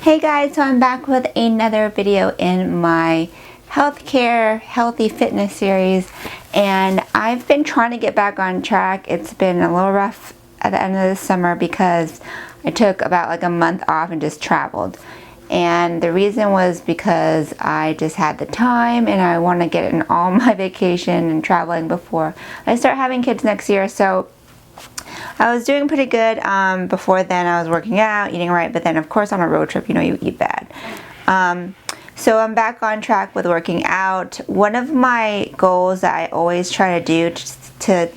Hey guys, so I'm back with another video in my healthcare, healthy fitness series, and I've been trying to get back on track. It's been a little rough at the end of the summer because I took about like a month off and just traveled. And the reason was because I just had the time and I want to get in all my vacation and traveling before I start having kids next year. So I was doing pretty good. Before then I was working out, eating right, but then of course on a road trip, you know, you eat bad. So I'm back on track with working out. One of my goals that I always try to do to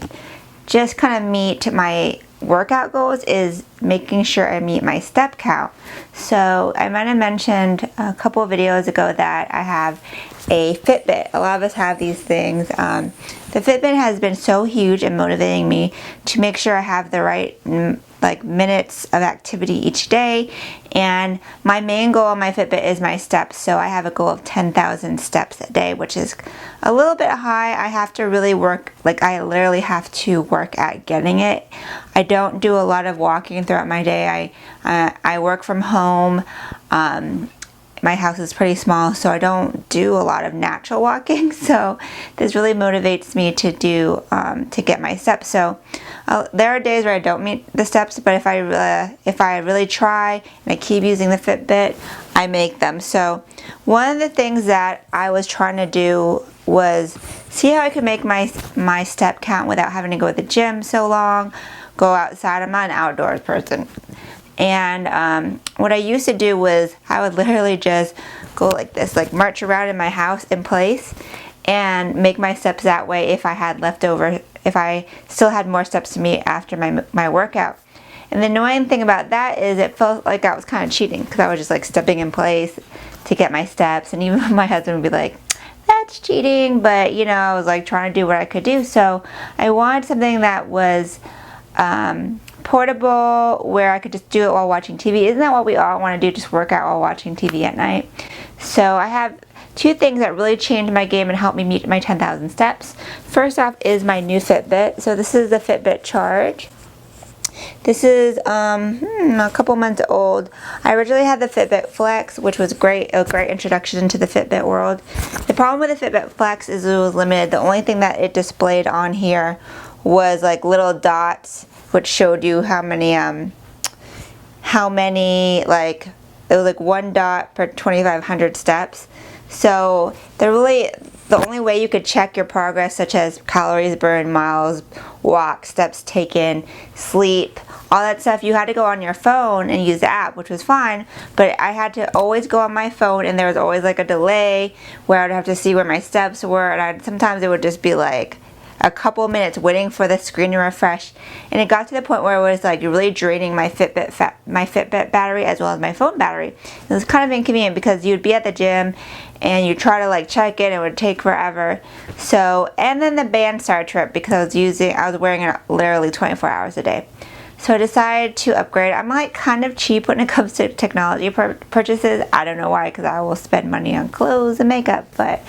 just kind of meet my workout goals is making sure I meet my step count. So I might have mentioned a couple of videos ago that I have a Fitbit. A lot of us have these things. The Fitbit has been so huge in motivating me to make sure I have the right minutes of activity each day, and my main goal on my Fitbit is my steps. So I have a goal of 10,000 steps a day, which is a little bit high. I have to really work, I literally have to work at getting it. I don't do a lot of walking throughout my day. I work from home. My house is pretty small, so I don't do a lot of natural walking. So this really motivates me to do to get my steps. So there are days where I don't meet the steps, but if I really try and I keep using the Fitbit, I make them. So one of the things that I was trying to do was see how I could make my step count without having to go to the gym so long, go outside. I'm not an outdoors person. And what I used to do was I would literally just go like this, like march around in my house in place and make my steps that way if I had leftover, if I still had more steps to meet after my workout. And the annoying thing about that is it felt like I was kind of cheating because I was just like stepping in place to get my steps, and even my husband would be like, that's cheating, but you know, I was like trying to do what I could do. So I wanted something that was portable, where I could just do it while watching TV. Isn't that what we all want to do, just work out while watching TV at night? So I have two things that really changed my game and helped me meet my 10,000 steps. First off is my new Fitbit. So this is the FitBit Charge. This is a couple months old. I originally had the Fitbit Flex, which was a great introduction into the Fitbit world. The problem with the Fitbit Flex is it was limited. The only thing that it displayed on here was like little dots, which showed you how many like, it was like one dot per 2,500 steps. So the only way you could check your progress, such as calories burned, miles walked, steps taken, sleep, all that stuff, you had to go on your phone and use the app, which was fine, but I had to always go on my phone, and there was always like a delay where I would have to see where my steps were, and sometimes it would just be like a couple minutes waiting for the screen to refresh, and it got to the point where it was like really draining my Fitbit battery as well as my phone battery. It was kind of inconvenient because you'd be at the gym and you try to like check it, and it would take forever. So, and then the band started trip because I was wearing it literally 24 hours a day. So I decided to upgrade. I'm like kind of cheap when it comes to technology purchases. I don't know why, because I will spend money on clothes and makeup, but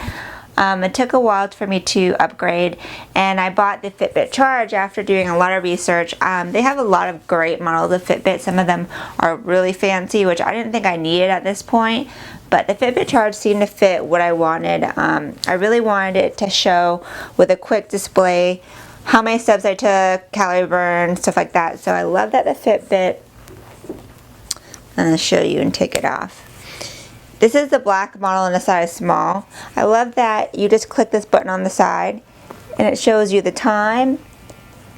it took a while for me to upgrade, and I bought the FitBit Charge after doing a lot of research. They have a lot of great models of Fitbit. Some of them are really fancy, which I didn't think I needed at this point, but the FitBit Charge seemed to fit what I wanted. I really wanted it to show with a quick display how many steps I took, calorie burn, stuff like that. So I love that the Fitbit, I'm going to show you and take it off. This is the black model in a size small. I love that you just click this button on the side and it shows you the time.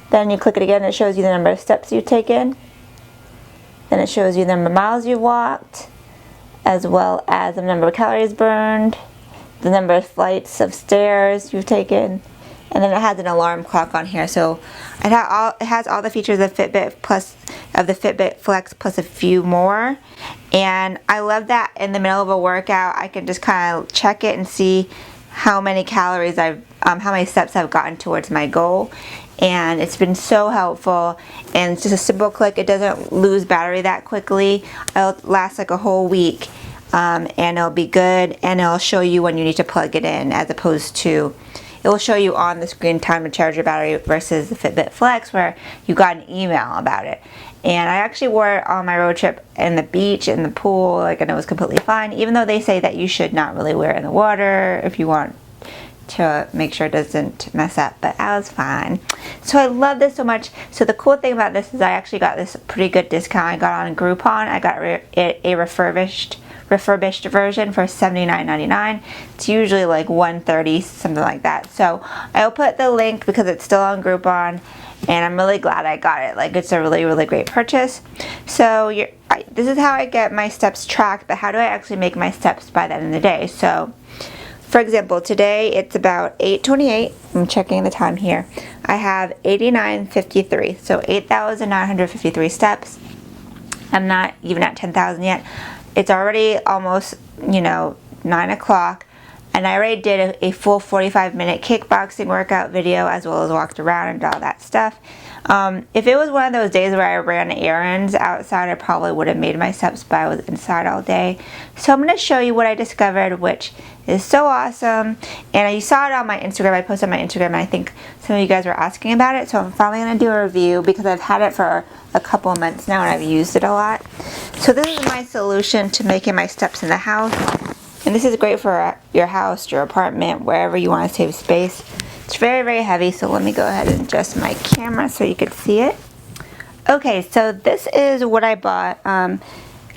Then you click it again and it shows you the number of steps you've taken. Then it shows you the number of miles you've walked, as well as the number of calories burned, the number of flights of stairs you've taken, and then it has an alarm clock on here. So it has all the features of Fitbit plus of the Fitbit Flex plus a few more. And I love that in the middle of a workout I can just kind of check it and see how many calories how many steps I've gotten towards my goal. And it's been so helpful, and it's just a simple click. It doesn't lose battery that quickly. It'll last like a whole week, and it'll be good, and it'll show you when you need to plug it in, as opposed to it will show you on the screen time to charge your battery versus the Fitbit Flex where you got an email about it. And I actually wore it on my road trip in the beach, in the pool, like, and it was completely fine, even though they say that you should not really wear it in the water if you want to make sure it doesn't mess up, but I was fine. So I love this so much. So the cool thing about this is I actually got this pretty good discount. I got on Groupon. I got a refurbished version for $79.99. It's usually like $130, something like that. So I'll put the link because it's still on Groupon, and I'm really glad I got it. Like, it's a really, really great purchase. So this is how I get my steps tracked, but how do I actually make my steps by the end of the day? So for example, today it's about 8:28. I'm checking the time here. I have 89.53, so 8,953 steps. I'm not even at 10,000 yet. It's already almost, 9 o'clock, and I already did a full 45-minute kickboxing workout video, as well as walked around and all that stuff. If it was one of those days where I ran errands outside, I probably would have made my steps, but I was inside all day. So I'm going to show you what I discovered, which is so awesome. And you saw it on my Instagram. I posted on my Instagram, and I think some of you guys were asking about it. So I'm finally going to do a review because I've had it for a couple of months now and I've used it a lot. So this is my solution to making my steps in the house. And this is great for your house, your apartment, wherever you want to save space. It's very, very heavy, so let me go ahead and adjust my camera so you can see it. Okay, so this is what I bought.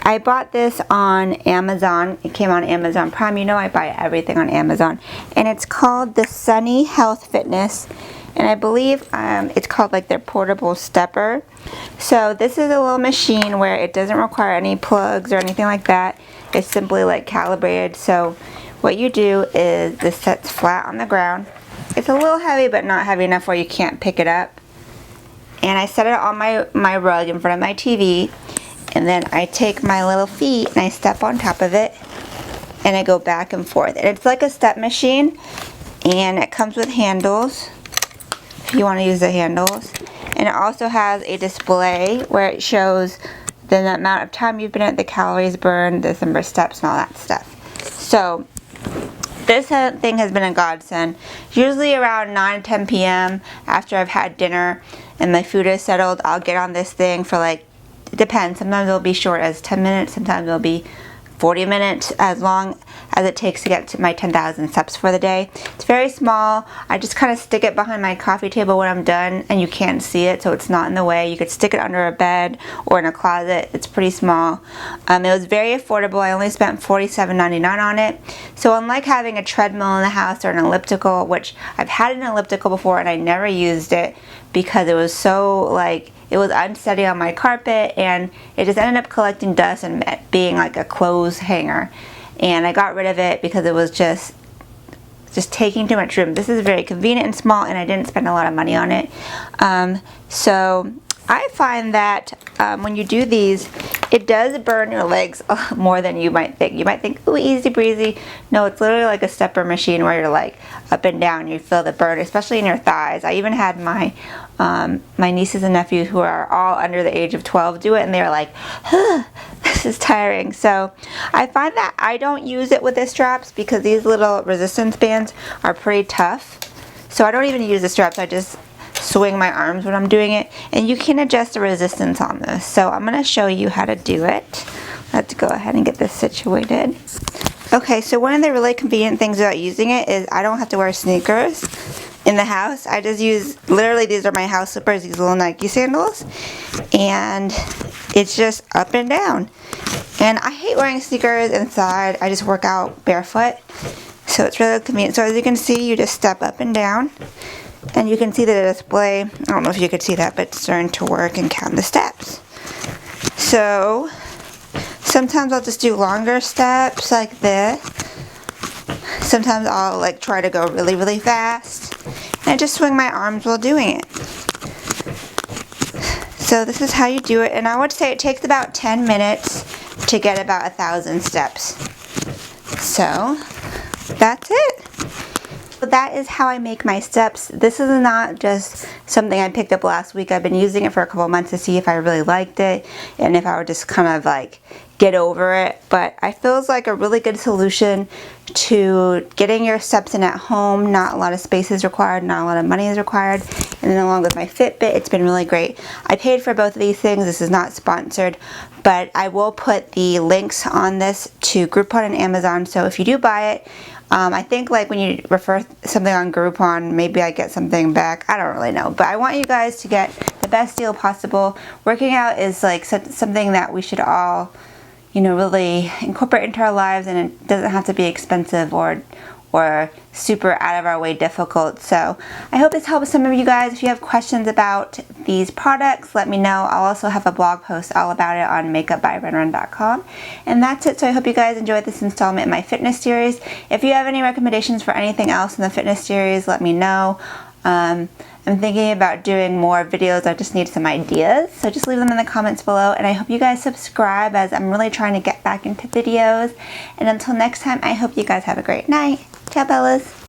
I bought this on Amazon. It came on Amazon Prime. You know I buy everything on Amazon. And it's called the Sunny Health Fitness. And I believe it's called like their portable stepper. So this is a little machine where it doesn't require any plugs or anything like that. It's simply like calibrated. So what you do is this sets flat on the ground. It's a little heavy, but not heavy enough where you can't pick it up. And I set it on my rug in front of my TV. And then I take my little feet and I step on top of it. And I go back and forth. And it's like a step machine. And it comes with handles, if you want to use the handles. And it also has a display where it shows the amount of time you've been at, the calories burned, the number of steps, and all that stuff. So this thing has been a godsend. Usually around 9 to 10 p.m. after I've had dinner and my food is settled, I'll get on this thing for like, it depends. Sometimes it'll be short as 10 minutes. Sometimes it'll be 40 minutes, as long as it takes to get to my 10,000 steps for the day. It's very small. I just kind of stick it behind my coffee table when I'm done, and you can't see it, so it's not in the way. You could stick it under a bed or in a closet. It's pretty small. It was very affordable. I only spent $47.99 on it. So unlike having a treadmill in the house or an elliptical, which I've had an elliptical before and I never used it because it was so like, it was unsteady on my carpet, and it just ended up collecting dust and being like a clothes hanger. And I got rid of it because it was just taking too much room. This is very convenient and small, and I didn't spend a lot of money on it. So I find that when you do these, it does burn your legs more than you might think. You might think, ooh, easy breezy. No, it's literally like a stepper machine where you're like up and down. You feel the burn, especially in your thighs. I even had my nieces and nephews who are all under the age of 12 do it, and they're like, this is tiring. So I find that I don't use it with the straps because these little resistance bands are pretty tough. So I don't even use the straps. I just swing my arms when I'm doing it, and you can adjust the resistance on this. So I'm going to show you how to do it. Let's go ahead and get this situated. Okay, so one of the really convenient things about using it is I don't have to wear sneakers in the house. I just use, literally these are my house slippers, these little Nike sandals, and it's just up and down. And I hate wearing sneakers inside. I just work out barefoot, so it's really convenient. So as you can see, you just step up and down, and you can see the display. I don't know if you could see that, but it's starting to work and count the steps. So sometimes I'll just do longer steps like this. Sometimes I'll like try to go really, really fast, and I just swing my arms while doing it. So this is how you do it, and I would say it takes about 10 minutes to get about 1,000 steps. So that's it. That is how I make my steps. This is not just something I picked up last week. I've been using it for a couple months to see if I really liked it and if I would just kind of like get over it, but I feel it's like a really good solution to getting your steps in at home. Not a lot of space is required, not a lot of money is required. And then along with my Fitbit, it's been really great. I paid for both of these things. This is not sponsored, but I will put the links on this to Groupon and Amazon. So if you do buy it, I think like when you refer something on Groupon, maybe I get something back. I don't really know, but I want you guys to get the best deal possible. Working out is like something that we should all, you know, really incorporate into our lives, and it doesn't have to be expensive or super out of our way difficult. So I hope this helps some of you guys. If you have questions about these products, let me know. I'll also have a blog post all about it on makeupbyrunrun.com. And that's it. So I hope you guys enjoyed this installment in my fitness series. If you have any recommendations for anything else in the fitness series, let me know. I'm thinking about doing more videos. I just need some ideas, so just leave them in the comments below, and I hope you guys subscribe, as I'm really trying to get back into videos. And until next time, I hope you guys have a great night. Ciao, Bellas.